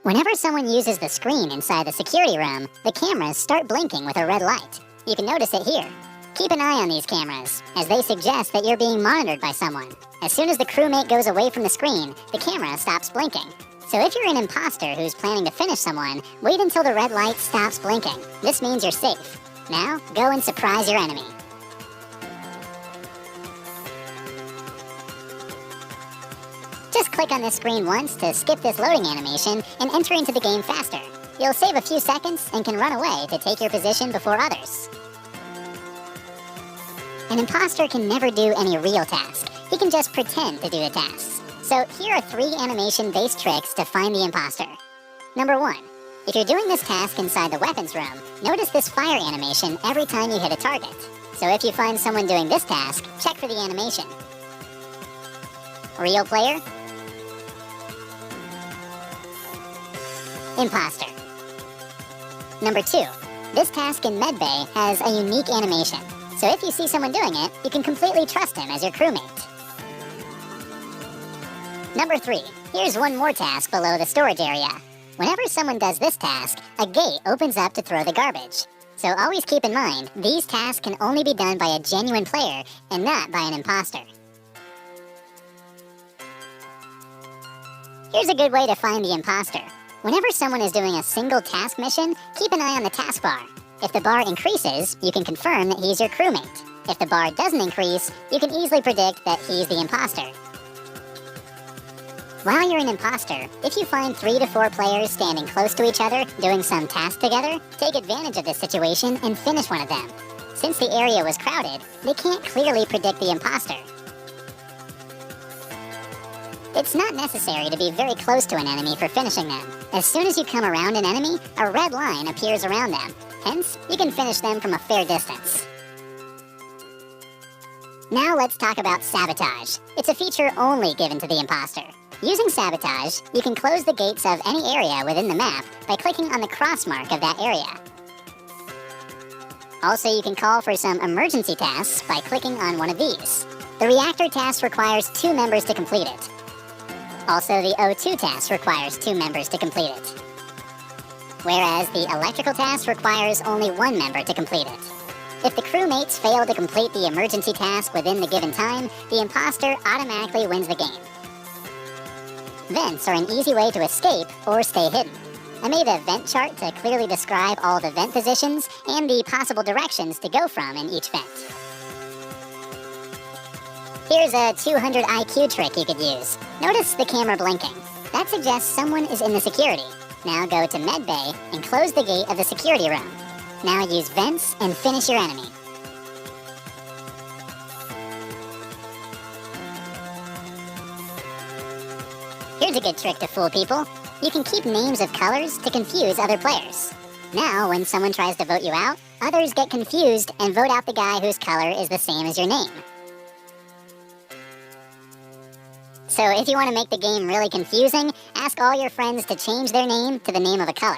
Whenever someone uses the screen inside the security room, the cameras start blinking with a red light. You can notice it here. Keep an eye on these cameras, as they suggest that you're being monitored by someone. As soon as the crewmate goes away from the screen, the camera stops blinking. So if you're an imposter who's planning to finish someone, wait until the red light stops blinking. This means you're safe. Now, go and surprise your enemy. Just click on this screen once to skip this loading animation and enter into the game faster. You'll save a few seconds and can run away to take your position before others. An imposter can never do any real task. He can just pretend to do the tasks. So here are 3 animation-based tricks to find the imposter. Number 1. If you're doing this task inside the weapons room, notice this fire animation every time you hit a target. So if you find someone doing this task, check for the animation. Real player? Imposter. Number 2. This task in Medbay has a unique animation. So if you see someone doing it, you can completely trust him as your crewmate. Number 3. Here's one more task below the storage area. Whenever someone does this task, a gate opens up to throw the garbage. So always keep in mind, these tasks can only be done by a genuine player and not by an imposter. Here's a good way to find the imposter. Whenever someone is doing a single task mission, keep an eye on the taskbar. If the bar increases, you can confirm that he's your crewmate. If the bar doesn't increase, you can easily predict that he's the imposter. While you're an imposter, if you find 3 to 4 players standing close to each other doing some task together, take advantage of this situation and finish one of them. Since the area was crowded, they can't clearly predict the imposter. It's not necessary to be very close to an enemy for finishing them. As soon as you come around an enemy, a red line appears around them. Hence, you can finish them from a fair distance. Now let's talk about sabotage. It's a feature only given to the imposter. Using sabotage, you can close the gates of any area within the map by clicking on the cross mark of that area. Also, you can call for some emergency tasks by clicking on one of these. The reactor task requires 2 members to complete it. Also, the O2 task requires 2 members to complete it. Whereas the electrical task requires only 1 member to complete it. If the crewmates fail to complete the emergency task within the given time, the imposter automatically wins the game. Vents are an easy way to escape or stay hidden. I made a vent chart to clearly describe all the vent positions and the possible directions to go from in each vent. Here's a 200 IQ trick you could use. Notice the camera blinking. That suggests someone is in the security. Now go to Medbay and close the gate of the security room. Now use vents and finish your enemy. Here's a good trick to fool people. You can keep names of colors to confuse other players. Now, when someone tries to vote you out, others get confused and vote out the guy whose color is the same as your name. So if you want to make the game really confusing, ask all your friends to change their name to the name of a color.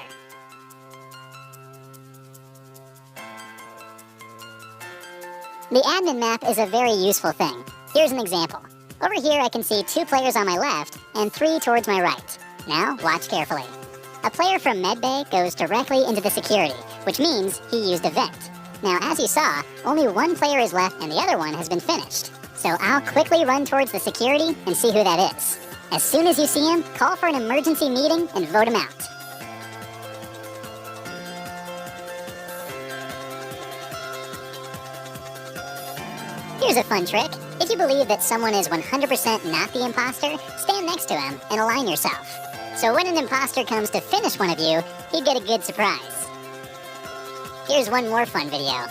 The admin map is a very useful thing. Here's an example. Over here I can see 2 players on my left and 3 towards my right. Now watch carefully. A player from Medbay goes directly into the security, which means he used a vent. Now as you saw, only 1 player is left and the other one has been finished. So I'll quickly run towards the security and see who that is. As soon as you see him, call for an emergency meeting and vote him out. Here's a fun trick. If you believe that someone is 100% not the imposter, stand next to him and align yourself. So when an imposter comes to finish one of you, he'd get a good surprise. Here's one more fun video.